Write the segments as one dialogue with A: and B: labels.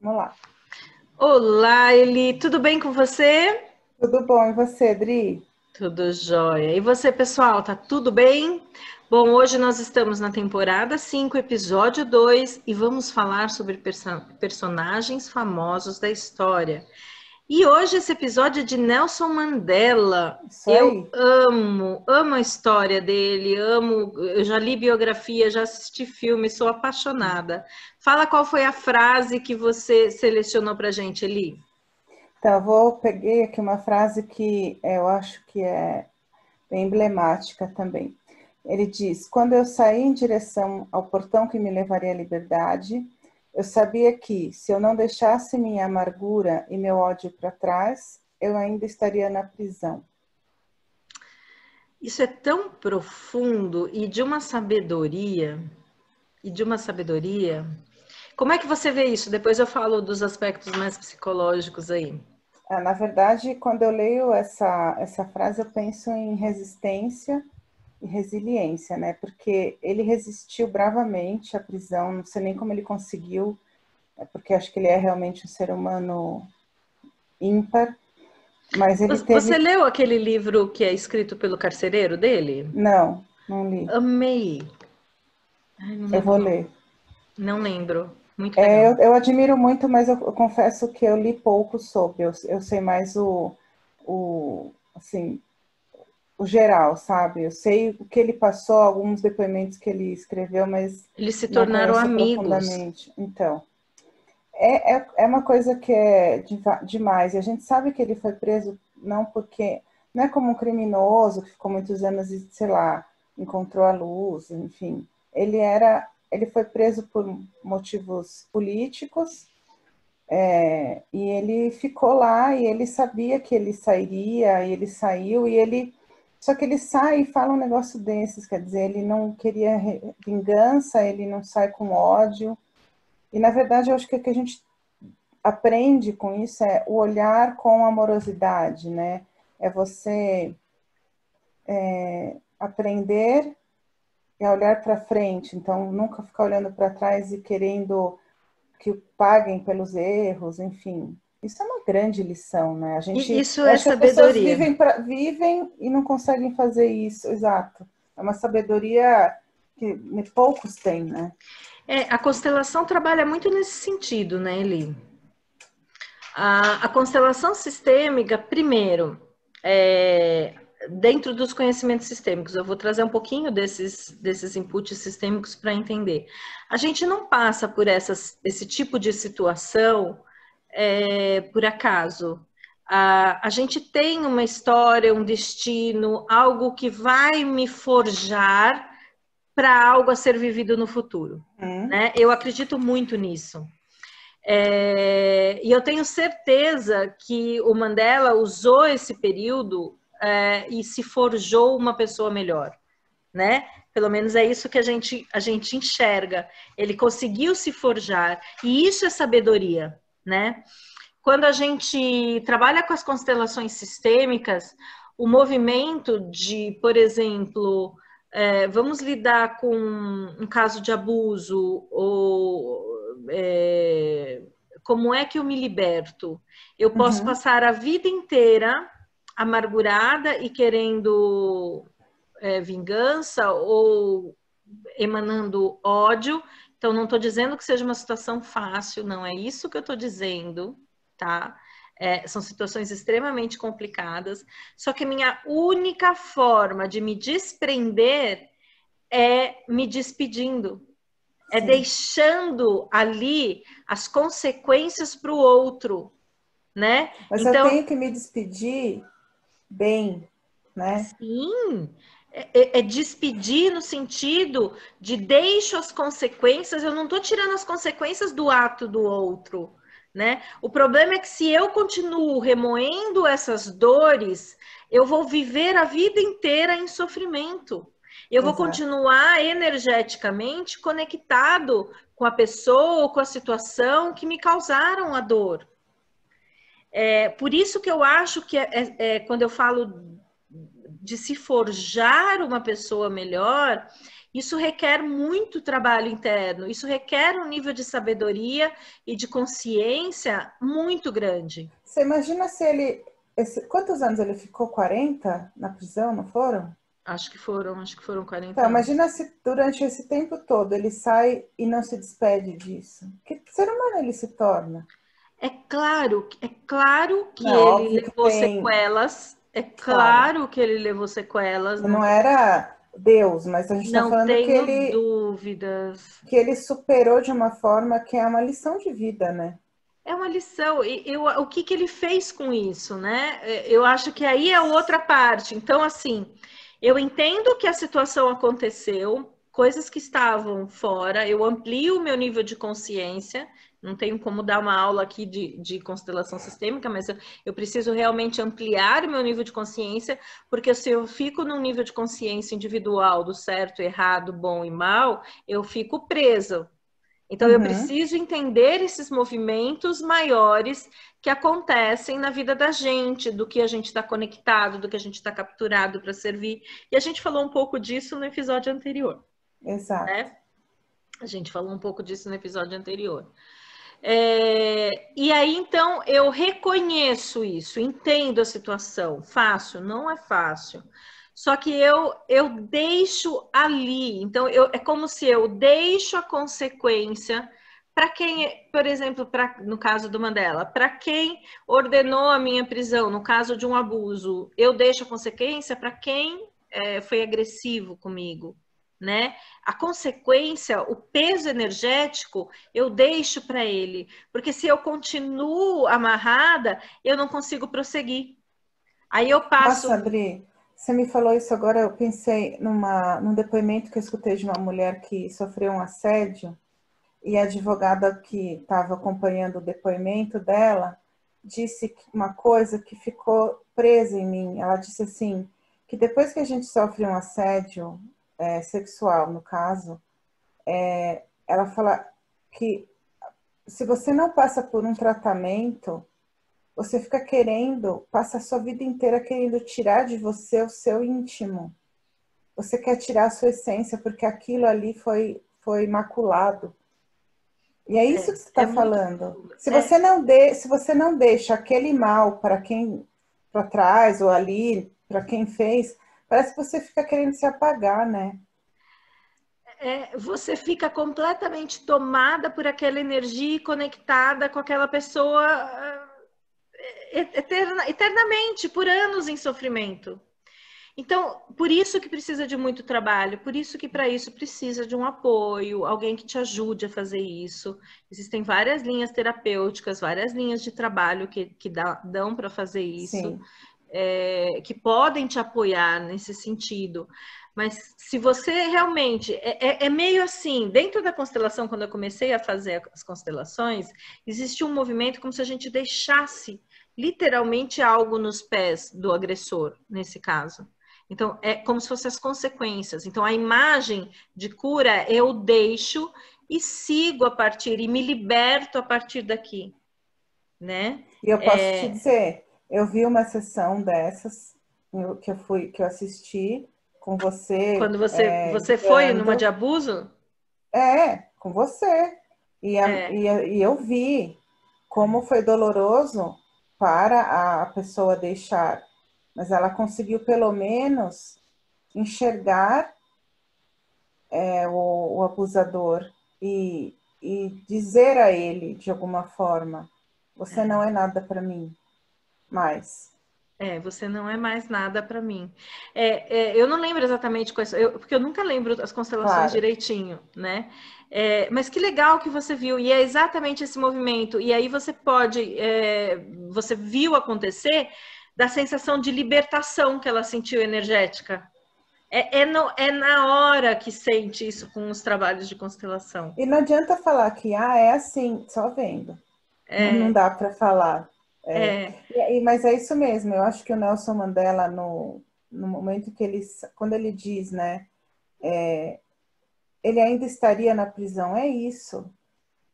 A: Vamos lá.
B: Olá, Eli, tudo bem com você?
A: Tudo bom? E você, Dri?
B: Tudo jóia. E você, pessoal, tá tudo bem? Bom, hoje nós estamos na temporada 5, episódio 2, e vamos falar sobre personagens famosos da história. E hoje esse episódio é de Nelson Mandela.
A: Isso
B: Eu
A: aí.
B: amo a história dele, eu já li biografia, já assisti filme, sou apaixonada. Fala qual foi a frase que você selecionou pra gente, Eli.
A: Então, peguei aqui uma frase que eu acho que é bem emblemática também. Ele diz: Quando eu saí em direção ao portão que me levaria à liberdade, eu sabia que, se eu não deixasse minha amargura e meu ódio para trás, eu ainda estaria na prisão.
B: Isso é tão profundo e de uma sabedoria. Como é que você vê isso? Depois eu falo dos aspectos mais psicológicos aí.
A: Na verdade, quando eu leio essa frase, eu penso em resistência e resiliência, né? Porque ele resistiu bravamente à prisão, não sei nem como ele conseguiu, porque acho que ele é realmente um ser humano ímpar, mas ele
B: Você
A: teve.
B: leu aquele livro que é escrito pelo carcereiro dele?
A: Não, não li.
B: Amei. Ai, não
A: Eu
B: lembro
A: vou
B: o nome.
A: ler.
B: Não lembro. Muito legal.
A: Eu admiro muito, mas eu confesso que eu li pouco sobre. Eu sei mais assim, o geral, sabe? Eu sei o que ele passou, alguns depoimentos que ele escreveu, mas
B: Eles se
A: não
B: tornaram
A: conheço
B: amigos.
A: profundamente. Então, é uma coisa que é demais. E a gente sabe que ele foi preso não porque. Não é como um criminoso que ficou muitos anos e, sei lá, encontrou a luz, enfim. Ele foi preso por motivos políticos, e ele ficou lá e ele sabia que ele sairia, e ele saiu, e ele. Só que ele sai e fala um negócio desses, quer dizer, ele não queria vingança, ele não sai com ódio. E na verdade eu acho que o que a gente aprende com isso é o olhar com amorosidade, né? É você aprender a olhar para frente, então nunca ficar olhando para trás e querendo que paguem pelos erros, enfim. Isso é uma grande lição, né?
B: E isso
A: Eu
B: é
A: acho que as pessoas
B: sabedoria.
A: vivem e não conseguem fazer isso, exato. É uma sabedoria que poucos têm, né?
B: É, a constelação trabalha muito nesse sentido, né, Eli? A constelação sistêmica, primeiro, dentro dos conhecimentos sistêmicos, eu vou trazer um pouquinho desses inputs sistêmicos para entender. A gente não passa por esse tipo de situação por acaso. A gente tem uma história, um destino, algo que vai me forjar para algo a ser vivido no futuro. Né? Eu acredito muito nisso. E eu tenho certeza que o Mandela usou esse período e se forjou uma pessoa melhor, né? Pelo menos é isso que a gente enxerga. Ele conseguiu se forjar, e isso é sabedoria, né? Quando a gente trabalha com as constelações sistêmicas, o movimento de, por exemplo, vamos lidar com um caso de abuso ou como é que eu me liberto? Eu posso
A: Uhum.
B: passar a vida inteira amargurada e querendo vingança ou emanando ódio. Então, não estou dizendo que seja uma situação fácil, não é isso que eu estou dizendo, tá? São situações extremamente complicadas. Só que a minha única forma de me desprender é me despedindo, é
A: Sim.
B: deixando ali as consequências para o outro, né?
A: Mas eu
B: Então,
A: tenho que me despedir bem, né?
B: sim, é despedir no sentido de deixo as consequências, eu não estou tirando as consequências do ato do outro, né? O problema é que se eu continuo remoendo essas dores, eu vou viver a vida inteira em sofrimento. Eu vou
A: Exato.
B: continuar energeticamente conectado com a pessoa ou com a situação que me causaram a dor. Por isso que eu acho que quando eu falo de se forjar uma pessoa melhor, Isso requer muito trabalho interno, isso requer um nível de sabedoria e de consciência muito grande.
A: Você imagina se ele... quantos anos ele ficou? 40 na prisão, não foram?
B: Acho que foram 40
A: Então,
B: anos.
A: imagina se durante esse tempo todo ele sai e não se despede disso. Que ser humano ele se torna?
B: É claro que
A: Não,
B: ele
A: óbvio que
B: levou
A: tem,
B: sequelas, é
A: claro,
B: claro que ele levou sequelas,
A: não era Deus, mas a gente está
B: não
A: falando
B: tenho dúvidas.
A: que ele superou de uma forma que é uma lição de vida, né?
B: É uma lição. O que ele fez com isso, né? Eu acho que aí é outra parte. Então, assim, eu entendo que a situação aconteceu, coisas que estavam fora, eu amplio o meu nível de consciência. Não tenho como dar uma aula aqui de constelação sistêmica, mas eu preciso realmente ampliar o meu nível de consciência, porque se eu fico num nível de consciência individual do certo, errado, bom e mal, eu fico preso. Então, eu
A: Uhum,
B: preciso entender esses movimentos maiores que acontecem na vida da gente, do que a gente está conectado, do que a gente está capturado para servir. E a gente falou um pouco disso no episódio anterior,
A: exato.
B: né? A gente falou um pouco disso no episódio anterior. E aí, então, eu reconheço isso, entendo a situação. Fácil? Não é fácil. Só que eu deixo ali. Então, é como se eu deixo a consequência para quem, por exemplo, no caso do Mandela, para quem ordenou a minha prisão, no caso de um abuso, eu deixo a consequência para quem foi agressivo comigo, né? A consequência, o peso energético, eu deixo para ele, porque se eu continuo amarrada, eu não consigo prosseguir. Aí eu
A: Nossa,
B: passo.
A: Adri, você me falou isso agora, eu pensei num depoimento que eu escutei de uma mulher que sofreu um assédio e a advogada que estava acompanhando o depoimento dela disse uma coisa que ficou presa em mim. Ela disse assim, que depois que a gente sofre um assédio sexual, no caso, ela fala que se você não passa por um tratamento, você fica querendo, passa a sua vida inteira querendo tirar de você o seu íntimo. Você quer tirar a sua essência, porque aquilo ali foi maculado. E é isso que você está
B: É muito.
A: falando. Se você não deixa aquele mal para quem para trás ou ali, para quem fez, parece que você fica querendo se apagar, né?
B: Você fica completamente tomada por aquela energia e conectada com aquela pessoa eternamente, por anos em sofrimento. Então, por isso que precisa de muito trabalho, por isso que para isso precisa de um apoio, alguém que te ajude a fazer isso. Existem várias linhas terapêuticas, várias linhas de trabalho que dão para fazer isso,
A: Sim,
B: que podem te apoiar nesse sentido. Mas se você realmente. É meio assim, dentro da constelação, quando eu comecei a fazer as constelações, existia um movimento como se a gente deixasse literalmente algo nos pés do agressor, nesse caso. Então, é como se fossem as consequências. Então, a imagem de cura eu deixo e sigo a partir, e me liberto a partir daqui, né?
A: e eu posso te dizer, eu vi uma sessão dessas que eu assisti com você
B: Quando você foi numa de
A: guiando,
B: abuso,
A: com você.
B: é,
A: E eu vi como foi doloroso para a pessoa deixar, mas ela conseguiu pelo menos enxergar o abusador e dizer a ele de alguma forma: você não é nada para mim mais.
B: você não é mais nada para mim. Eu não lembro exatamente quais, porque eu nunca lembro as constelações
A: Claro.
B: direitinho, né? Mas que legal que você viu, e é exatamente esse movimento. E aí você viu acontecer da sensação de libertação que ela sentiu energética. É na hora que sente isso com os trabalhos de constelação.
A: E não adianta falar que é assim, só vendo. Não, não
B: É,
A: dá para falar.
B: é,
A: Mas é isso mesmo. Eu acho que o Nelson Mandela, no momento que quando ele diz, né, ele ainda estaria na prisão, é isso.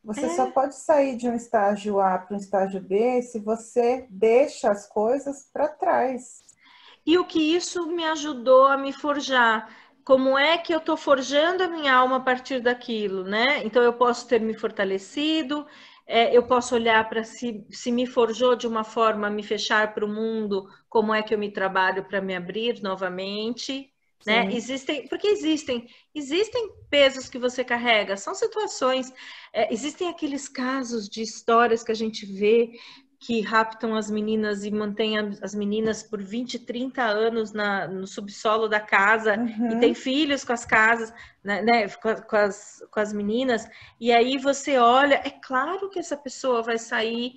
A: Você só
B: é.
A: pode sair de um estágio A para um estágio B se você deixa as coisas para trás.
B: E o que isso me ajudou a me forjar. Como é que eu estou forjando a minha alma a partir daquilo, né? Então, eu posso ter me fortalecido, eu posso olhar para se me forjou de uma forma a me fechar para o mundo, como é que eu me trabalho para me abrir novamente, né?
A: Sim.
B: Porque existem pesos que você carrega, são situações, existem aqueles casos de histórias que a gente vê que raptam as meninas e mantêm as meninas por 20, 30 anos no subsolo da casa e tem
A: Uhum.
B: filhos com as casas, né, com as meninas, e aí você olha, é claro que essa pessoa vai sair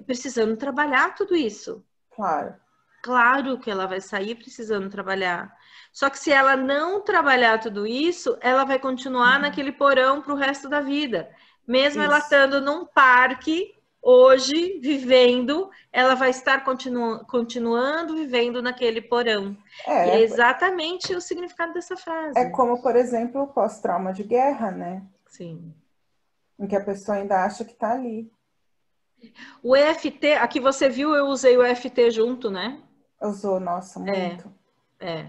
B: precisando trabalhar tudo isso.
A: Claro.
B: Claro que ela vai sair precisando trabalhar. Só que se ela não trabalhar tudo isso, ela vai continuar naquele porão para o resto da vida. Mesmo ela
A: Isso.
B: estando num parque, hoje, vivendo, ela vai estar continuando vivendo naquele porão. E é
A: É,
B: exatamente o significado dessa
A: é
B: frase.
A: como, por exemplo, o pós-trauma de guerra, né?
B: Sim.
A: Em que a pessoa ainda acha que está ali.
B: O EFT, aqui você viu, eu usei o EFT junto, né?
A: Usou, nossa,
B: É,
A: muito.
B: é.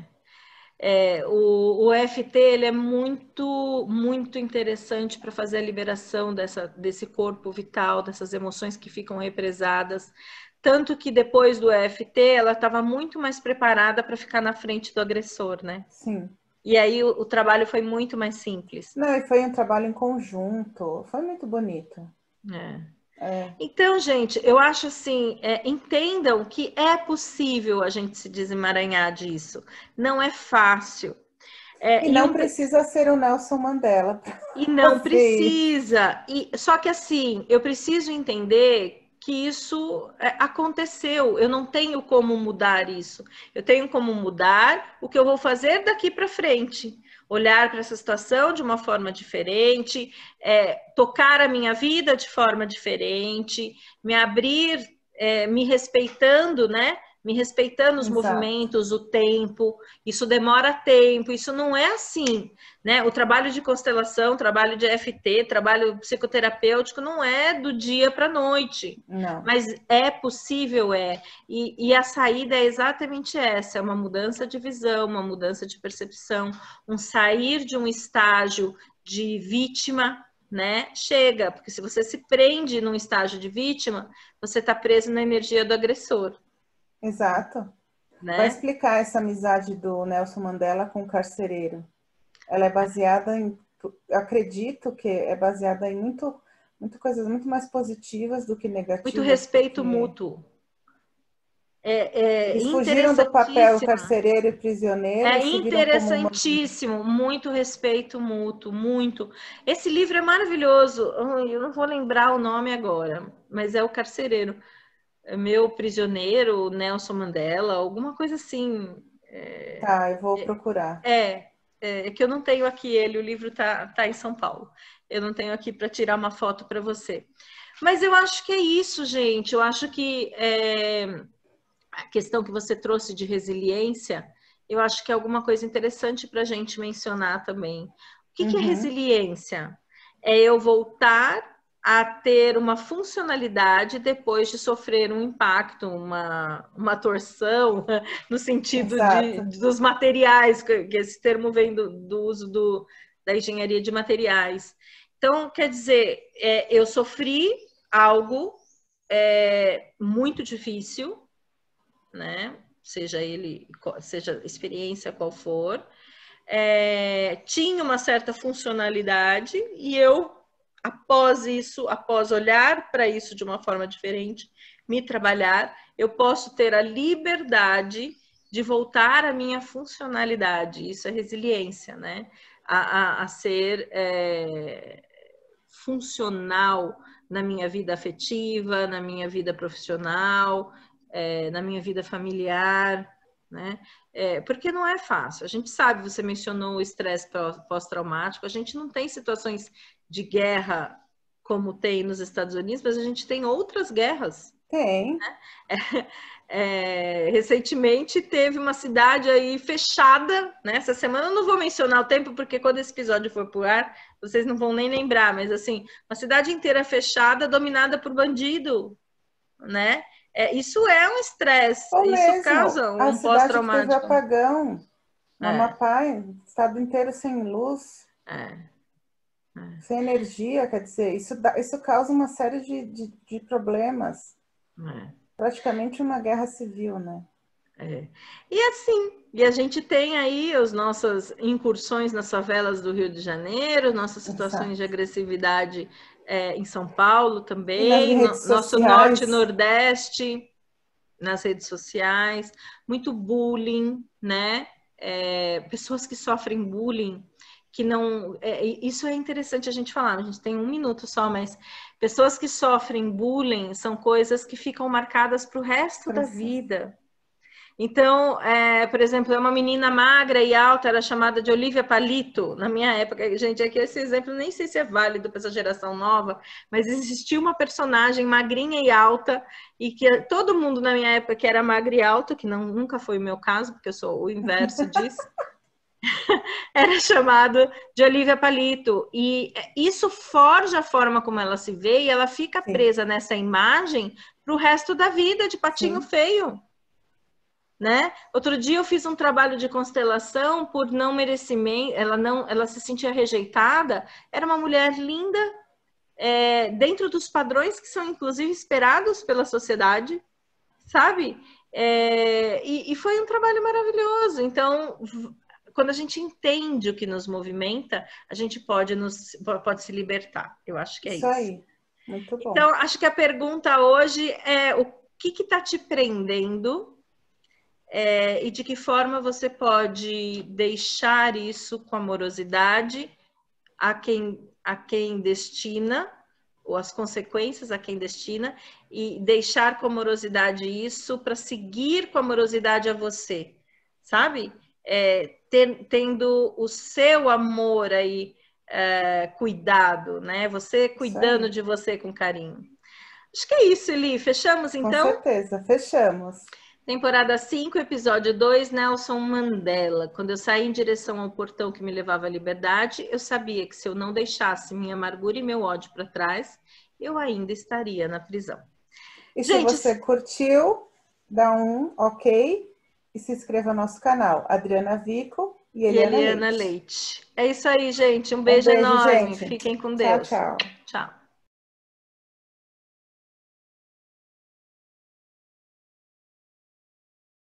B: O EFT ele é muito, muito interessante para fazer a liberação desse corpo vital, dessas emoções que ficam represadas. Tanto que depois do EFT ela estava muito mais preparada para ficar na frente do agressor, né?
A: Sim.
B: E aí o trabalho foi muito mais simples.
A: Não, e foi um trabalho em conjunto. Foi muito bonito.
B: É.
A: É.
B: Então, gente, eu acho assim, entendam que é possível a gente se desemaranhar disso. Não é fácil.
A: E
B: E
A: não precisa ser o Nelson Mandela
B: E
A: para
B: não
A: fazer isso.
B: precisa. Só que assim, eu preciso entender que isso aconteceu. Eu não tenho como mudar isso. Eu tenho como mudar o que eu vou fazer daqui para frente. Olhar para essa situação de uma forma diferente, tocar a minha vida de forma diferente, me abrir, me respeitando, né? Me respeitando os
A: Exato.
B: movimentos, o tempo. Isso demora tempo. Isso não é assim, né? O trabalho de constelação, trabalho de EFT, trabalho psicoterapêutico não é do dia para a noite,
A: Não.
B: mas é possível, e a saída é exatamente essa, é uma mudança de visão, uma mudança de percepção, um sair de um estágio de vítima, né? Chega, porque se você se prende num estágio de vítima, você está preso na energia do agressor,
A: Exato. Vai
B: né?
A: explicar essa amizade do Nelson Mandela com o carcereiro. Ela é baseada em, acredito que é baseada em muito coisas muito mais positivas do que
B: Muito
A: negativas,
B: respeito
A: porque
B: mútuo.
A: eles fugiram do papel
B: Interessantíssima.
A: carcereiro e prisioneiro
B: É
A: e se viram como humanos.
B: interessantíssimo, muito respeito mútuo, muito. Esse livro é maravilhoso. Eu não vou lembrar o nome agora, mas é o Carcereiro. É Meu Prisioneiro, Nelson Mandela, alguma coisa assim.
A: Tá, eu vou procurar.
B: É que eu não tenho aqui ele, o livro tá em São Paulo. Eu não tenho aqui para tirar uma foto para você. Mas eu acho que é isso, gente. Eu acho que a questão que você trouxe de resiliência, eu acho que é alguma coisa interessante para a gente mencionar também. O que é
A: Uhum,
B: resiliência? É eu voltar a ter uma funcionalidade depois de sofrer um impacto, uma torção, no sentido
A: exato.
B: dos materiais, que esse termo vem do uso da engenharia de materiais. Então, quer dizer, eu sofri algo muito difícil, né? Seja a experiência qual for, tinha uma certa funcionalidade e eu, após isso, após olhar para isso de uma forma diferente, me trabalhar, eu posso ter a liberdade de voltar à minha funcionalidade. Isso é resiliência, né? A ser funcional na minha vida afetiva, na minha vida profissional, na minha vida familiar, né? Porque não é fácil. A gente sabe, você mencionou o estresse pós-traumático, a gente não tem situações de guerra como tem nos Estados Unidos, mas a gente tem outras guerras.
A: Tem.
B: Recentemente teve uma cidade aí fechada, né? Essa semana eu não vou mencionar o tempo, porque quando esse episódio for pro ar, vocês não vão nem lembrar, mas assim, uma cidade inteira fechada, dominada por bandido, né? Isso é um estresse,
A: Ou
B: isso
A: mesmo
B: causa
A: a
B: um
A: cidade que teve
B: pós-traumático.
A: apagão. No Amapá, o estado inteiro sem luz, sem energia, quer dizer, isso causa uma série de problemas. Praticamente uma guerra civil, né?
B: E assim, e a gente tem aí as nossas incursões nas favelas do Rio de Janeiro, nossas situações de agressividade em São Paulo também, nosso norte e nordeste, nas redes sociais, muito bullying, né? Pessoas que sofrem bullying, que não... isso é interessante a gente falar, a gente tem 1 minuto só, mas pessoas que sofrem bullying são coisas que ficam marcadas para o resto da vida. Então, por exemplo, é uma menina magra e alta, era chamada de Olivia Palito, na minha época. Gente, aqui esse exemplo nem sei se é válido para essa geração nova, mas existia uma personagem magrinha e alta, e que todo mundo na minha época que era magra e alta, que nunca foi o meu caso, porque eu sou o inverso disso, era chamado de Olivia Palito. E isso forja a forma como ela se vê, e ela fica presa nessa imagem para o resto da vida, de patinho feio. Né? Outro dia eu fiz um trabalho de constelação por não merecimento, ela se sentia rejeitada, era uma mulher linda, dentro dos padrões que são inclusive esperados pela sociedade, sabe? E foi um trabalho maravilhoso. Então, quando a gente entende o que nos movimenta, a gente pode se libertar. Eu acho que é isso.
A: Isso aí, muito bom.
B: Então, acho que a pergunta hoje é o que está te prendendo? E de que forma você pode deixar isso com amorosidade a quem destina, ou as consequências a quem destina, e deixar com amorosidade isso para seguir com amorosidade a você, sabe? Tendo o seu amor aí cuidado, né? Você cuidando de você com carinho. Acho que é isso, Eli. Fechamos, então?
A: Com certeza, fechamos.
B: Temporada 5, episódio 2, Nelson Mandela. Quando eu saí em direção ao portão que me levava à liberdade, eu sabia que se eu não deixasse minha amargura e meu ódio para trás, eu ainda estaria na prisão.
A: E gente, se você curtiu, dá um ok e se inscreva no nosso canal. Adriana Vico e Eliana Leite.
B: É isso aí, gente. Um beijo enorme.
A: Gente.
B: Fiquem com Deus.
A: Tchau, tchau.
B: Tchau.